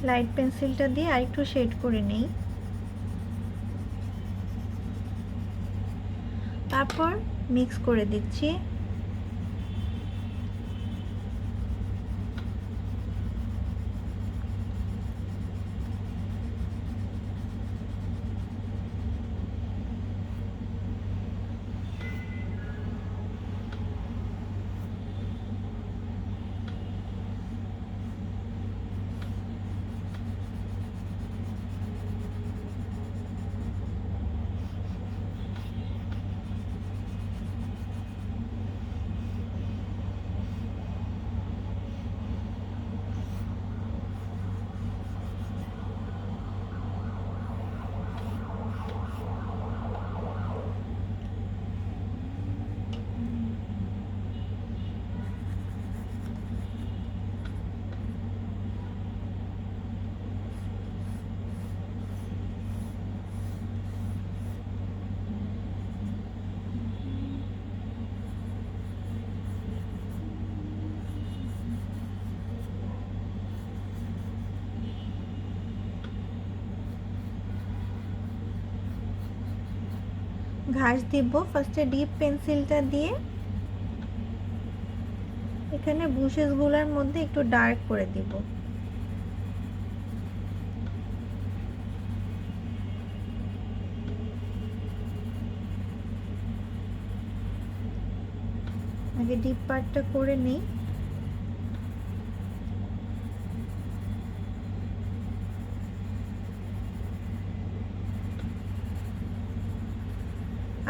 লাইট পেন্সিলটা দিয়ে আরেকটু শেড করে নেই, তারপর মিক্স করে দিচ্ছি। ঘাস দিব। ফার্স্টে ডিপ পেন্সিলটা দিয়ে এখানে বুশেসগুলোর মধ্যে একটু ডার্ক করে দিব। আগে ডিপ পার্টটা করে নিই।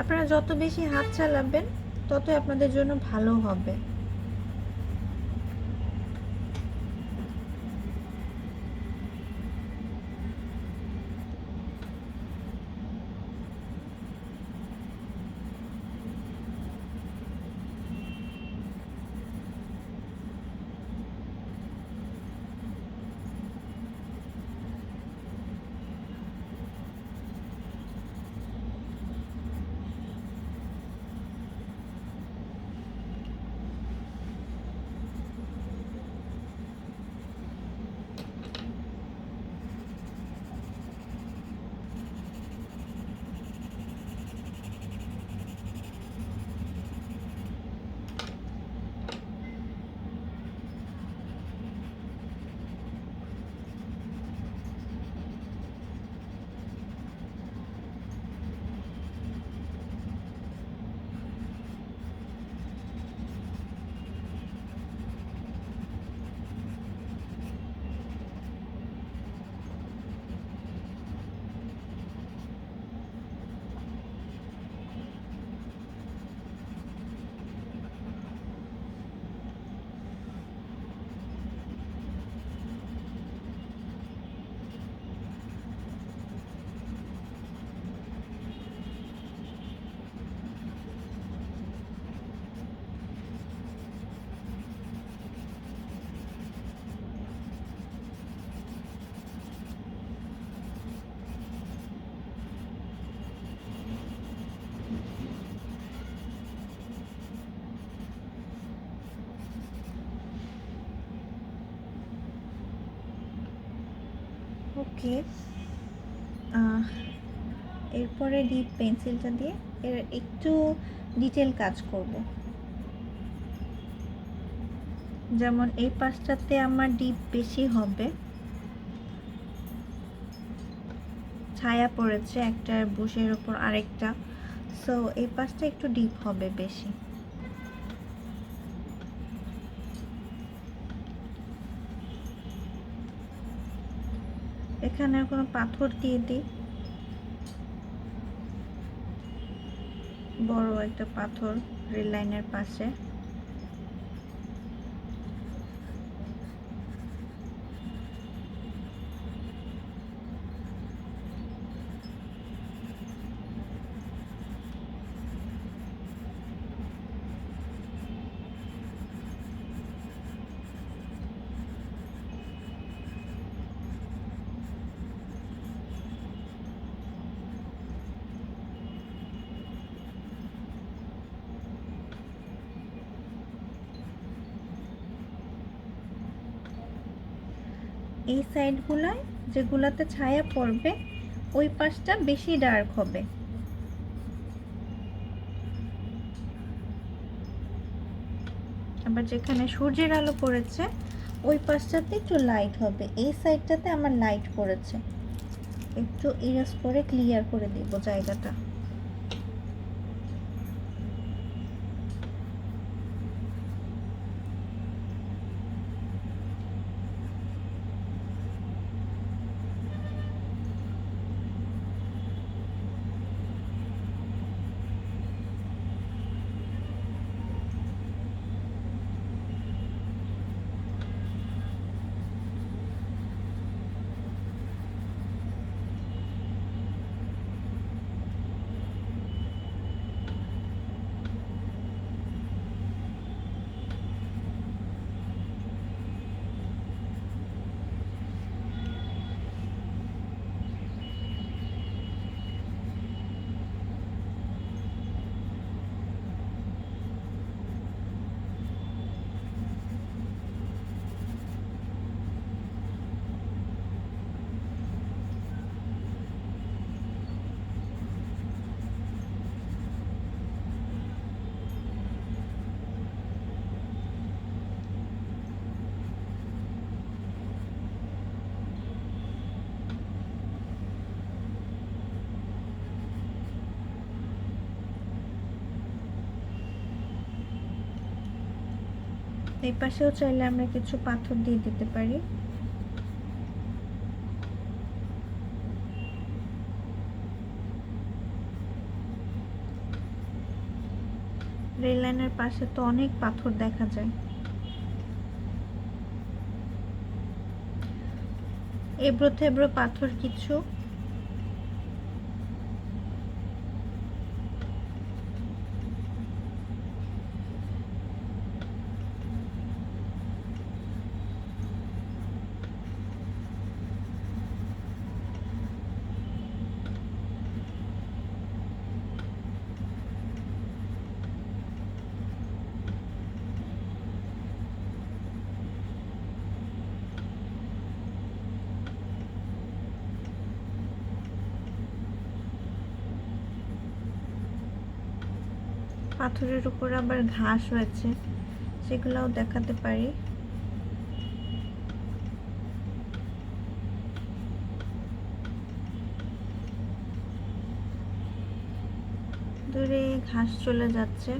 আপনারা যত বেশি হাত চালাবেন ততই আপনাদের জন্য ভালো হবে। ওকে, এরপরে ডিপ পেন্সিলটা দিয়ে এর একটু ডিটেল কাজ করব। যেমন এই পাশটাতে আমার ডিপ বেশি হবে, ছায়া পড়েছে একটা বুশের ওপর আরেকটা, সো এই পাশটা একটু ডিপ হবে বেশি। এখানে কোনো পাথর দিয়ে দিই, বড় একটা পাথর রেল লাইনের পাশে। এই সাইডগুলায় যেগুলাতে ছায়া পড়বে ওই পাশটা বেশি ডার্ক হবে। আবার যেখানে সূর্যের আলো পড়েছে ওই পাশটাতে একটু লাইট হবে। এই সাইডটাতে আমার লাইট পড়েছে, একটু ইরেজ করে ক্লিয়ার করে দিব জায়গাটা। এই পাশেও চাইলে আমরা কিছু পাথর দিয়ে দিতে পারি। রেল লাইনের পাশে তো অনেক পাথর দেখা যায়। এবড়ো থেবড়ো পাথর কিছু। পাথরের উপর আবার ঘাস হয়েছে, সেগুলোও দেখাতে পারি। দূরে ঘাস চলে যাচ্ছে।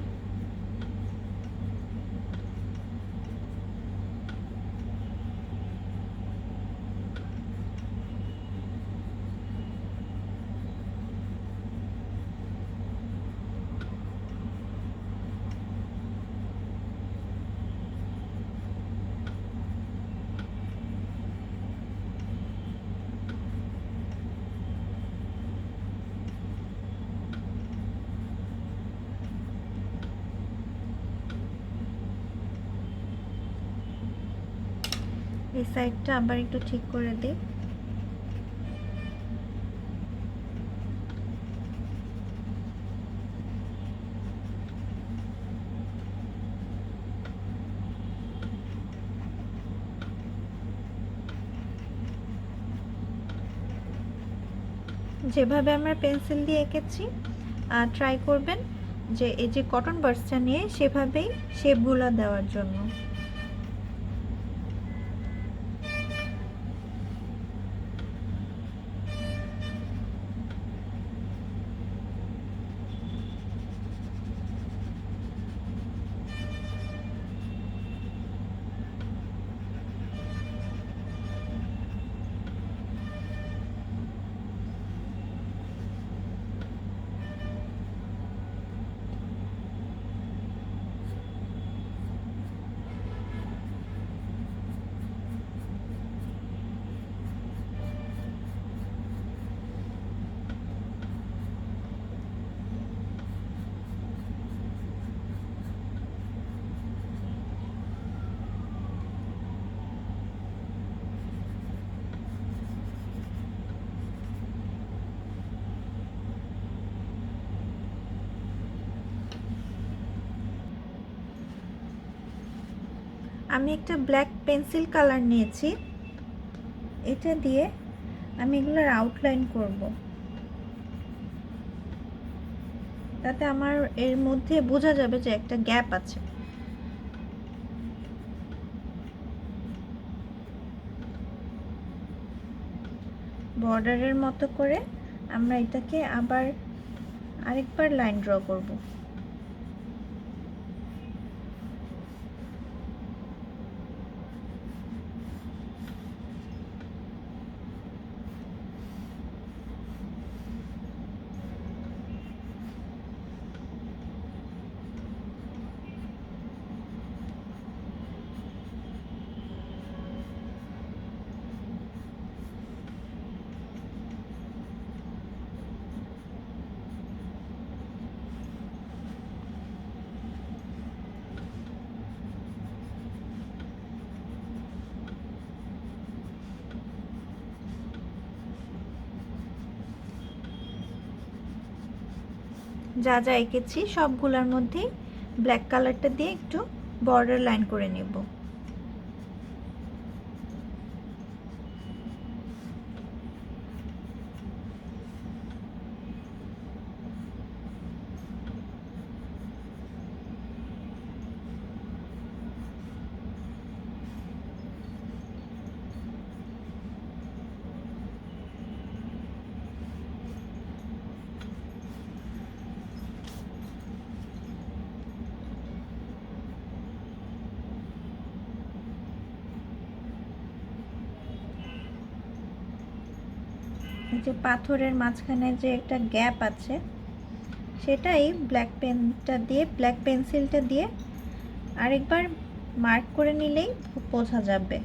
এই সাইডটা আবার একটু ঠিক করে দিই। যেভাবে আমরা পেন্সিল দিয়ে এঁকেছি ট্রাই করবেন যে এই যে কটন বাডসটা নিয়ে সেভাবেই শেপগুলো দেওয়ার জন্য। আমি একটা ব্ল্যাক পেন্সিল কালার নিয়েছি, এটা দিয়ে আমি এগুলোর আউটলাইন করব, তাতে আমার এর মধ্যে বোঝা যাবে যে একটা গ্যাপ আছে। বর্ডারের মতো করে আমরা এটাকে আবার আরেকবার লাইন ড্র করব। যা যা এঁকেছি সবগুলোর মধ্যেই ব্ল্যাক কালারটা দিয়ে একটু বর্ডার লাইন করে নেব। এই যে পাথরের মাঝখানে যে একটা গ্যাপ আছে সেটাই ব্ল্যাক পেন্সিলটা দিয়ে আরেকবার মার্ক করে নিলেই বোঝা যাবে।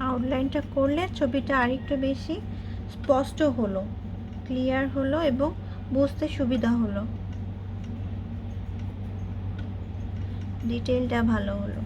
আউটলাইনটা করলে ছবিটা আরেকটু বেশি স্পষ্ট হলো, ক্লিয়ার হলো এবং বুঝতে সুবিধা হলো, ডিটেইলটা ভালো হলো।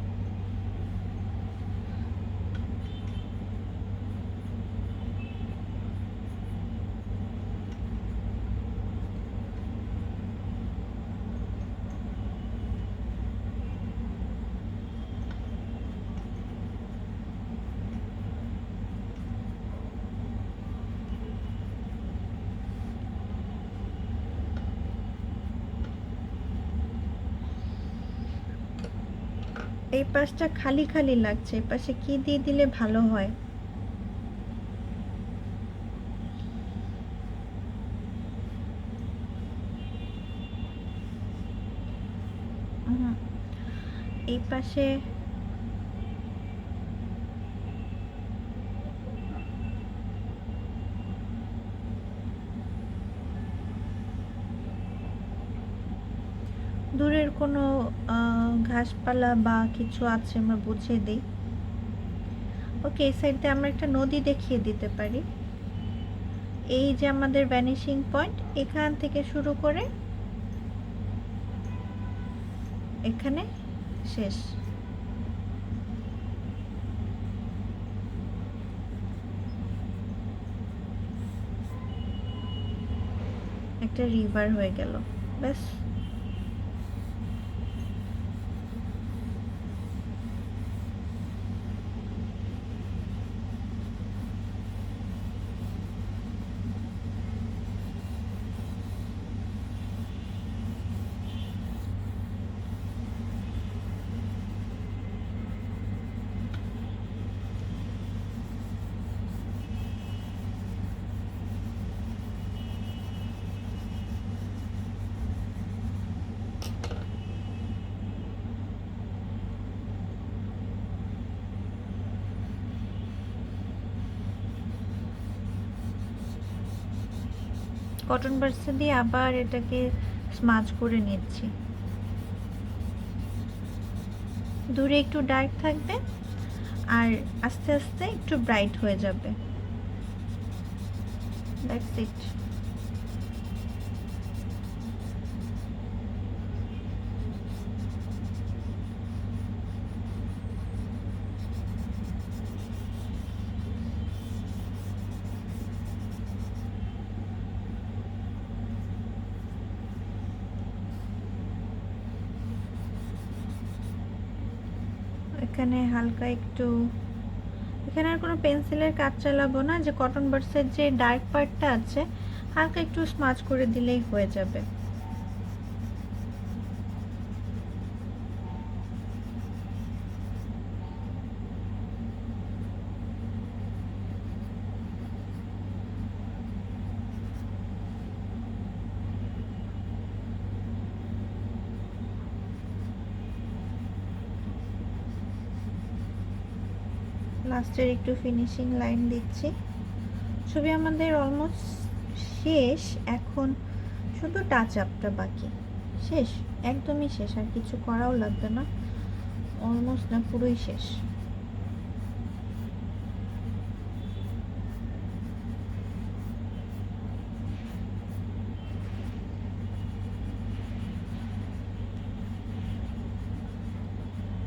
এই পাশটা খালি খালি লাগছে, এই পাশে কি দিয়ে দিলে ভালো হয়? এই পাশে দূরের কোনো ঘাসপালা বা কিছু আছে আমরা বুঝিয়ে দিই। ওকে, এই সাইডে আমরা একটা নদী দেখিয়ে দিতে পারি। এই যে আমাদের ভ্যানিশিং পয়েন্ট, এখান থেকে শুরু করে এখানে শেষ। একটা রিভার হয়ে গেল, ব্যাস। কটন বাডসে দিয়ে আবার এটাকে স্মাজ করে নিচ্ছি। দূরে একটু ডার্ক থাকবে আর আস্তে আস্তে একটু ব্রাইট হয়ে যাবে। That's it. এখানে হালকা একটু, এখানে আর কোনো পেন্সিলের কাজ চালাবো না, যে কটন বাডসের যে ডার্ক পার্টটা আছে হালকা একটু স্মাচ করে দিলেই হয়ে যাবে। লাস্টের একটু ফিনিশিং লাইন দিচ্ছি। ছবি আমাদের অলমোস্ট শেষ, এখন শুধু টাচ আপটা বাকি। শেষ, একদমই শেষ, আর কিছু করাও লাগবে না। অলমোস্ট না, পুরোই শেষ।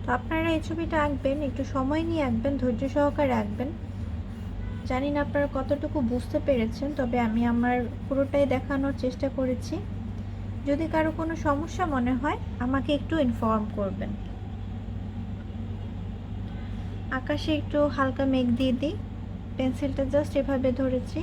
তো আপনারা এই ছবিটা আঁকবেন, একটু সময় নিয়ে আঁকবেন, ধৈর্য সহকারে আঁকবেন। জানি না আপনারা কতটুকু বুঝতে পেরেছেন, তবে আমি আমার পুরোটাই দেখানোর চেষ্টা করেছি। যদি কারো কোনো সমস্যা মনে হয় আমাকে একটু ইনফর্ম করবেন। আকাশে একটু হালকা মেঘ দিয়ে দিই, পেন্সিলটা জাস্ট এভাবে ধরেছি।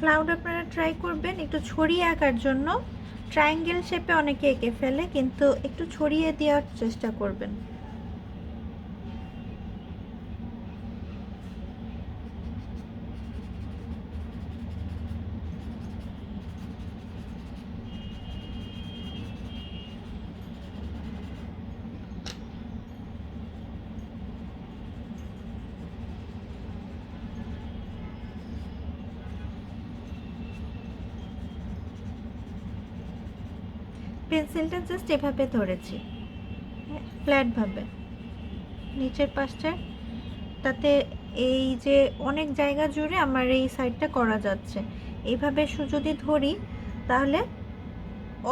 ক্লাউড আপনারা ট্রাই করবেন একটু ছড়িয়ে আঁকার জন্য। ট্রায়াঙ্গেল শেপে অনেকে এঁকে ফেলে, কিন্তু একটু ছড়িয়ে দেওয়ার চেষ্টা করবেন। পেন্সিলটা জাস্ট এভাবে ধরেছি, ফ্ল্যাটভাবে নিচের পাশটা, তাতে এই যে অনেক জায়গা জুড়ে আমার এই সাইডটা করা যাচ্ছে। এইভাবে যদি ধরি তাহলে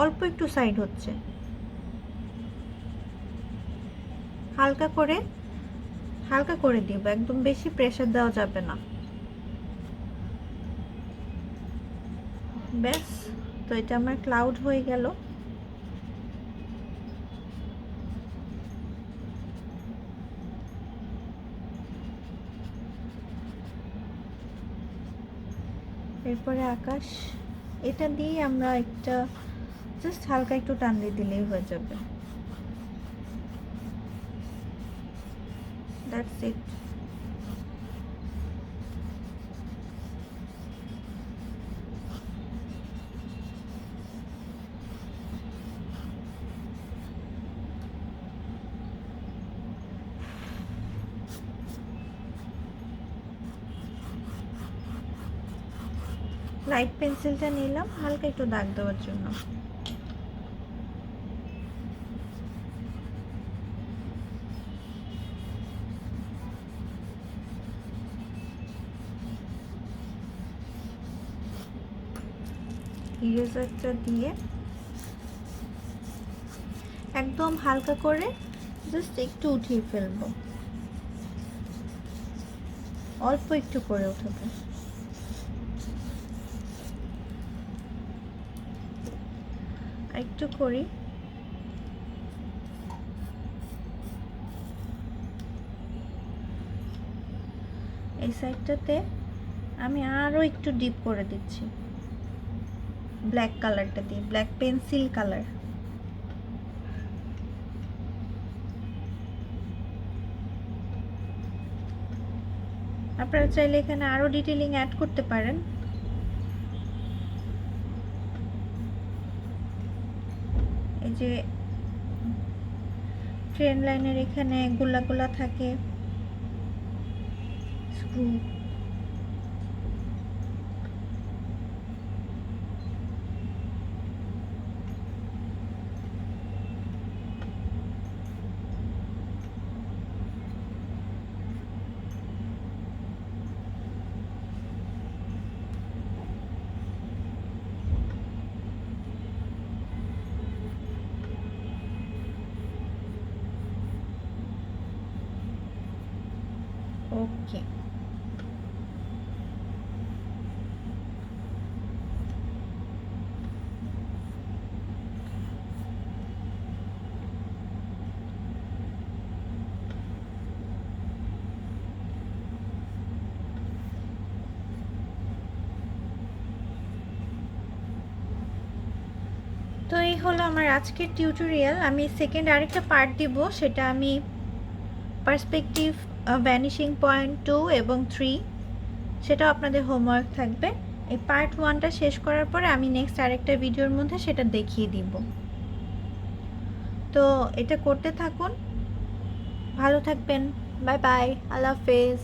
অল্প একটু সাইড হচ্ছে। হালকা করে দিব, একদম বেশি প্রেসার দেওয়া যাবে না। ব্যাস, তো এটা আমার ক্লাউড হয়ে গেল। এরপরে আকাশ, এটা দিয়ে আমরা একটা জাস্ট হালকা একটু টান দিয়ে দিলেই হয়ে যাবে। That's it. লাইট পেন্সিলটা নিলাম হালকা একটু দাগ দেওয়ার জন্য। ইরেজারটা দিয়ে একদম হালকা করে জাস্ট একটু উঠিয়ে ফেলবো, অল্প একটু করে উঠাবো। একটু করি, এই সাইডটাতে আমি আরো একটু ডিপ করে দিচ্ছি ব্ল্যাক কালারটা দিয়ে, ব্ল্যাক পেন্সিল কালার। আপনারা চাইলে এখানে আরো ডিটেইলিং অ্যাড করতে পারেন। এই যে ট্রেন লাইনের এখানে গোলা গোলা থাকে, স্ক্রু, ওকে। তো এই হলো আমার আজকের টিউটোরিয়াল। আমি সেকেন্ড আরেকটা পার্ট দিব, সেটা আমি পার্সপেক্টিভ, ভ্যানিশিং পয়েন্ট 2 এবং 3, সেটাও আপনাদের হোমওয়ার্ক থাকবে। এই পার্ট 1টা শেষ করার পরে আমি নেক্সট আরেকটা ভিডিওর মধ্যে সেটা দেখিয়ে দিব। তো এটা করতে থাকুন, ভালো থাকবেন। বাই বাই, আল্লাহ হাফেজ।